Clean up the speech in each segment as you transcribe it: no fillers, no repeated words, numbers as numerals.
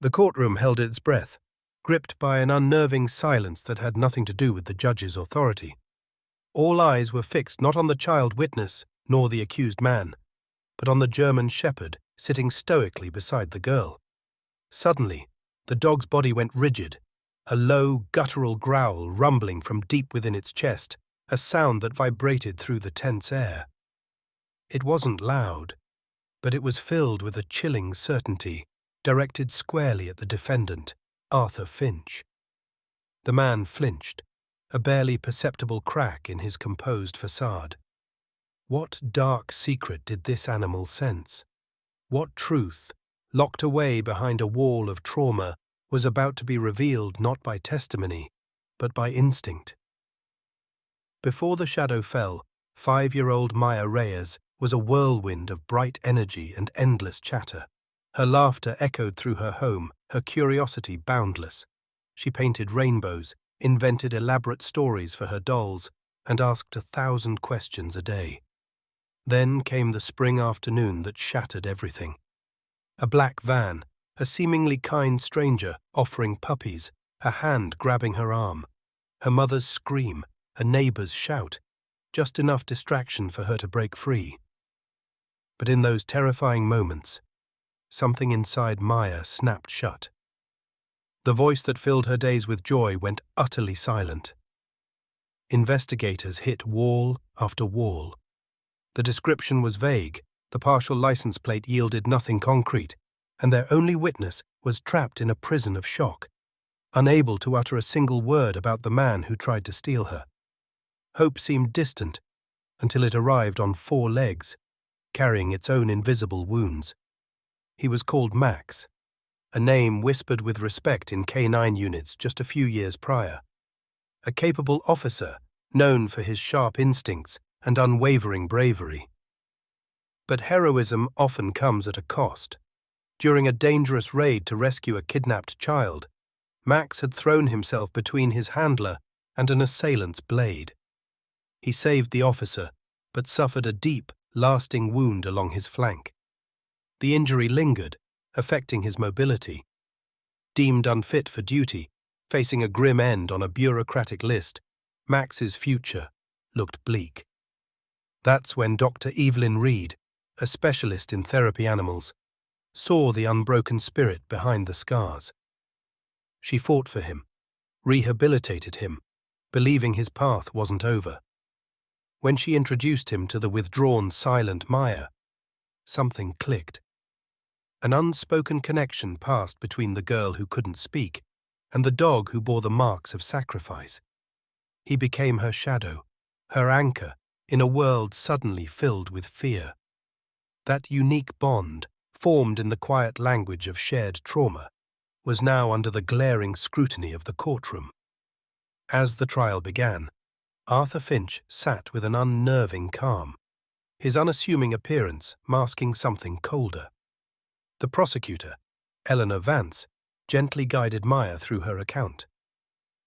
The courtroom held its breath, gripped by an unnerving silence that had nothing to do with the judge's authority. All eyes were fixed not on the child witness nor the accused man, but on the German shepherd sitting stoically beside the girl. Suddenly, the dog's body went rigid, a low, guttural growl rumbling from deep within its chest, a sound that vibrated through the tense air. It wasn't loud, but it was filled with a chilling certainty, directed squarely at the defendant, Arthur Finch. The man flinched, a barely perceptible crack in his composed facade. What dark secret did this animal sense? What truth, locked away behind a wall of trauma, was about to be revealed not by testimony, but by instinct? Before the shadow fell, 5-year-old Maya Reyes was a whirlwind of bright energy and endless chatter. Her laughter echoed through her home, her curiosity boundless. She painted rainbows, invented elaborate stories for her dolls, and asked 1,000 questions a day. Then came the spring afternoon that shattered everything. A black van, a seemingly kind stranger offering puppies, a hand grabbing her arm, her mother's scream, a neighbor's shout, just enough distraction for her to break free. But in those terrifying moments, something inside Maya snapped shut. The voice that filled her days with joy went utterly silent. Investigators hit wall after wall. The description was vague, the partial license plate yielded nothing concrete, and their only witness was trapped in a prison of shock, unable to utter a single word about the man who tried to steal her. Hope seemed distant until it arrived on 4 legs, carrying its own invisible wounds. He was called Max, a name whispered with respect in K9 units just a few years prior. A capable officer, known for his sharp instincts and unwavering bravery. But heroism often comes at a cost. During a dangerous raid to rescue a kidnapped child, Max had thrown himself between his handler and an assailant's blade. He saved the officer, but suffered a deep, lasting wound along his flank. The injury lingered, affecting his mobility. Deemed unfit for duty, facing a grim end on a bureaucratic list, Max's future looked bleak. That's when Dr. Evelyn Reed, a specialist in therapy animals, saw the unbroken spirit behind the scars. She fought for him, rehabilitated him, believing his path wasn't over. When she introduced him to the withdrawn, silent Maya, something clicked. An unspoken connection passed between the girl who couldn't speak and the dog who bore the marks of sacrifice. He became her shadow, her anchor in a world suddenly filled with fear. That unique bond, formed in the quiet language of shared trauma, was now under the glaring scrutiny of the courtroom. As the trial began, Arthur Finch sat with an unnerving calm, his unassuming appearance masking something colder. The prosecutor, Eleanor Vance, gently guided Maya through her account.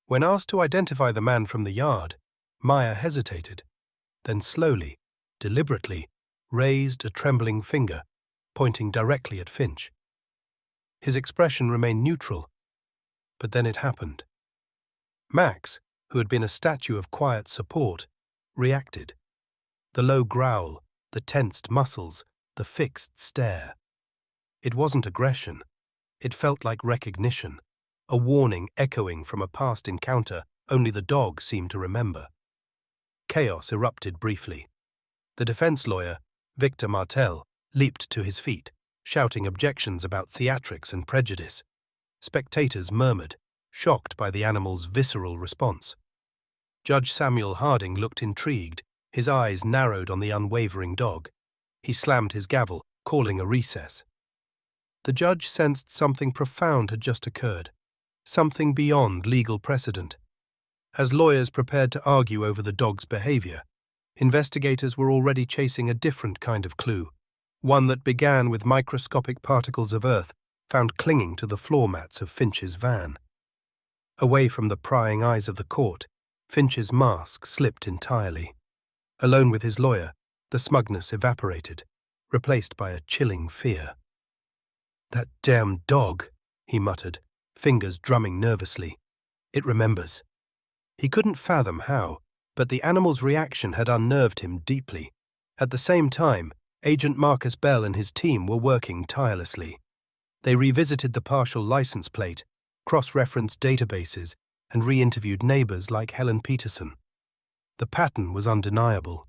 When asked to identify the man from the yard, Maya hesitated, then slowly, deliberately, raised a trembling finger, pointing directly at Finch. His expression remained neutral, but then it happened. Max, who had been a statue of quiet support, reacted. The low growl, the tensed muscles, the fixed stare. It wasn't aggression. It felt like recognition, a warning echoing from a past encounter only the dog seemed to remember. Chaos erupted briefly. The defense lawyer, Victor Martel, leaped to his feet, shouting objections about theatrics and prejudice. Spectators murmured, shocked by the animal's visceral response. Judge Samuel Harding looked intrigued, his eyes narrowed on the unwavering dog. He slammed his gavel, calling a recess. The judge sensed something profound had just occurred, something beyond legal precedent. As lawyers prepared to argue over the dog's behavior, investigators were already chasing a different kind of clue, one that began with microscopic particles of earth found clinging to the floor mats of Finch's van. Away from the prying eyes of the court, Finch's mask slipped entirely. Alone with his lawyer, the smugness evaporated, replaced by a chilling fear. "That damn dog," he muttered, fingers drumming nervously. It remembers. He couldn't fathom how, but the animal's reaction had unnerved him deeply. At the same time, Agent Marcus Bell and his team were working tirelessly. They revisited the partial license plate, cross-referenced databases, and re-interviewed neighbors like Helen Peterson. The pattern was undeniable.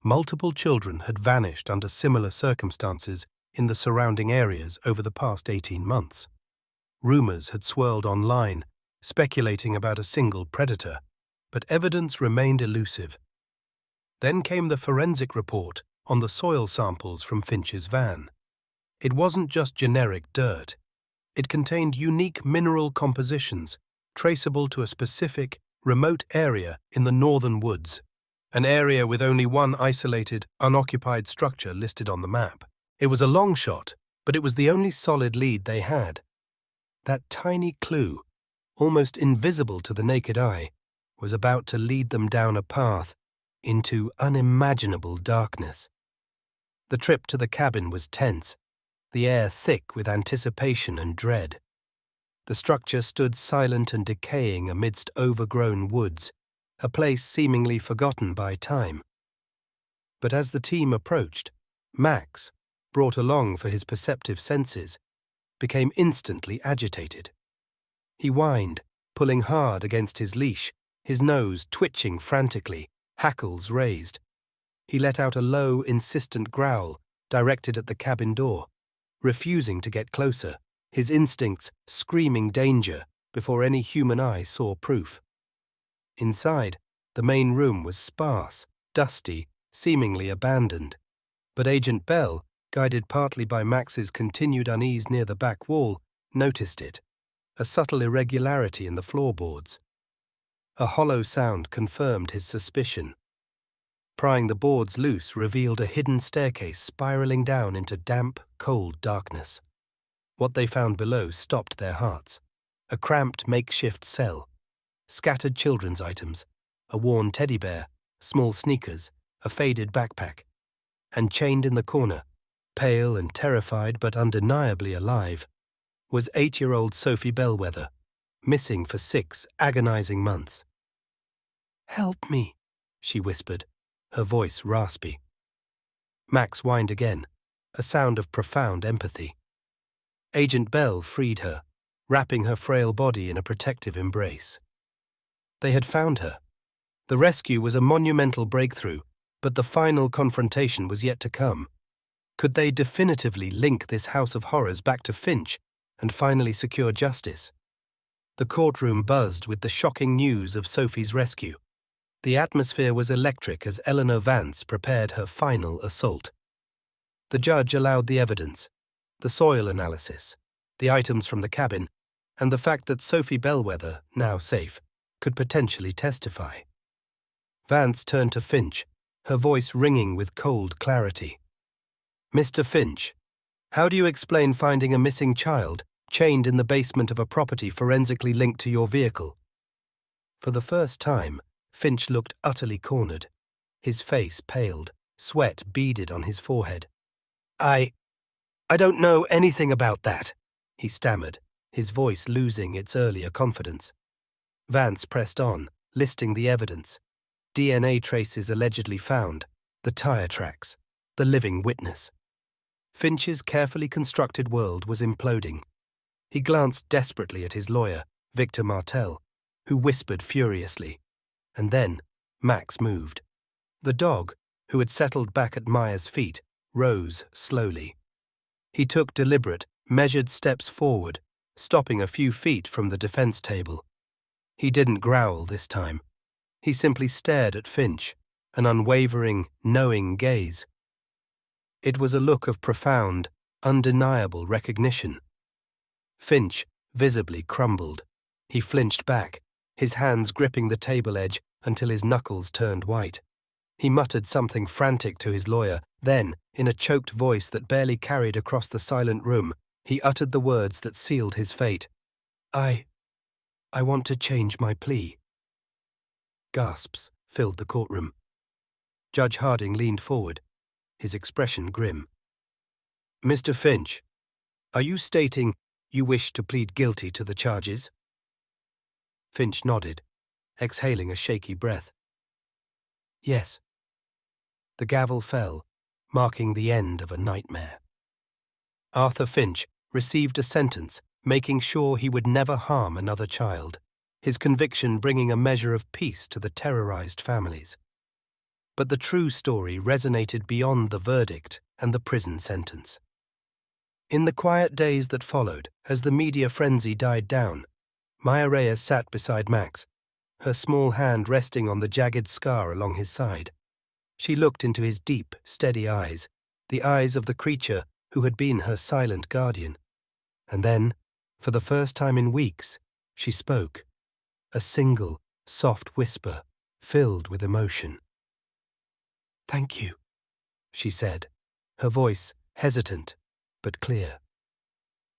Multiple children had vanished under similar circumstances in the surrounding areas over the past 18 months. Rumors had swirled online, speculating about a single predator, but evidence remained elusive. Then came the forensic report on the soil samples from Finch's van. It wasn't just generic dirt. It contained unique mineral compositions, traceable to a specific, remote area in the northern woods, an area with only one isolated, unoccupied structure listed on the map. It was a long shot, but it was the only solid lead they had. That tiny clue, almost invisible to the naked eye, was about to lead them down a path into unimaginable darkness. The trip to the cabin was tense, the air thick with anticipation and dread. The structure stood silent and decaying amidst overgrown woods, a place seemingly forgotten by time. But as the team approached, Max, brought along for his perceptive senses, became instantly agitated. He whined, pulling hard against his leash, his nose twitching frantically, hackles raised. He let out a low, insistent growl directed at the cabin door, refusing to get closer, his instincts screaming danger before any human eye saw proof. Inside, the main room was sparse, dusty, seemingly abandoned. But Agent Bell, guided partly by Max's continued unease near the back wall, noticed it, a subtle irregularity in the floorboards. A hollow sound confirmed his suspicion. Prying the boards loose revealed a hidden staircase spiraling down into damp, cold darkness. What they found below stopped their hearts. A cramped makeshift cell, scattered children's items, a worn teddy bear, small sneakers, a faded backpack, and chained in the corner, pale and terrified but undeniably alive, was 8-year-old Sophie Bellwether, missing for 6 agonizing months. "Help me," she whispered, her voice raspy. Max whined again, a sound of profound empathy. Agent Bell freed her, wrapping her frail body in a protective embrace. They had found her. The rescue was a monumental breakthrough, but the final confrontation was yet to come. Could they definitively link this house of horrors back to Finch and finally secure justice? The courtroom buzzed with the shocking news of Sophie's rescue. The atmosphere was electric as Eleanor Vance prepared her final assault. The judge allowed the evidence, the soil analysis, the items from the cabin, and the fact that Sophie Bellwether, now safe, could potentially testify. Vance turned to Finch, her voice ringing with cold clarity. "Mr. Finch, how do you explain finding a missing child chained in the basement of a property forensically linked to your vehicle?" For the first time, Finch looked utterly cornered. His face paled, sweat beaded on his forehead. I don't know anything about that," he stammered, his voice losing its earlier confidence. Vance pressed on, listing the evidence. DNA traces allegedly found, the tire tracks, the living witness. Finch's carefully constructed world was imploding. He glanced desperately at his lawyer, Victor Martel, who whispered furiously. And then Max moved. The dog, who had settled back at Maya's feet, rose slowly. He took deliberate, measured steps forward, stopping a few feet from the defense table. He didn't growl this time. He simply stared at Finch, an unwavering, knowing gaze. It was a look of profound, undeniable recognition. Finch visibly crumbled. He flinched back, his hands gripping the table edge until his knuckles turned white. He muttered something frantic to his lawyer, then, in a choked voice that barely carried across the silent room, he uttered the words that sealed his fate. I want to change my plea." Gasps filled the courtroom. Judge Harding leaned forward, his expression grim. "Mr. Finch, are you stating You wish to plead guilty to the charges? Finch nodded, exhaling a shaky breath. Yes. The gavel fell, marking the end of a nightmare. Arthur Finch received a sentence, making sure he would never harm another child, his conviction bringing a measure of peace to the terrorized families. But the true story resonated beyond the verdict and the prison sentence. In the quiet days that followed, as the media frenzy died down, Maya Reyes sat beside Max, her small hand resting on the jagged scar along his side. She looked into his deep, steady eyes, the eyes of the creature who had been her silent guardian. And then, for the first time in weeks, she spoke, a single, soft whisper filled with emotion. "Thank you," she said, her voice hesitant but clear.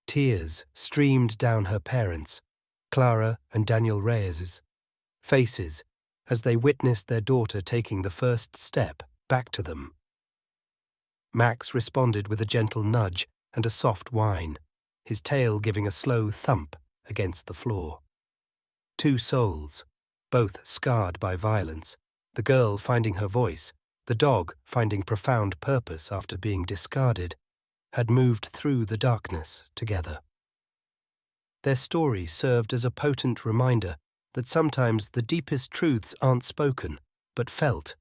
Tears streamed down her parents', Clara and Daniel Reyes's, faces as they witnessed their daughter taking the first step back to them. Max responded with a gentle nudge and a soft whine, his tail giving a slow thump against the floor. Two souls, both scarred by violence, the girl finding her voice, the dog finding profound purpose after being discarded, had moved through the darkness together. Their story served as a potent reminder that sometimes the deepest truths aren't spoken, but felt,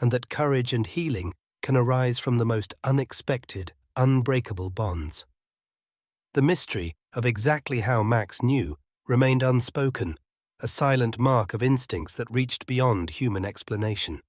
and that courage and healing can arise from the most unexpected, unbreakable bonds. The mystery of exactly how Max knew remained unspoken, a silent mark of instincts that reached beyond human explanation.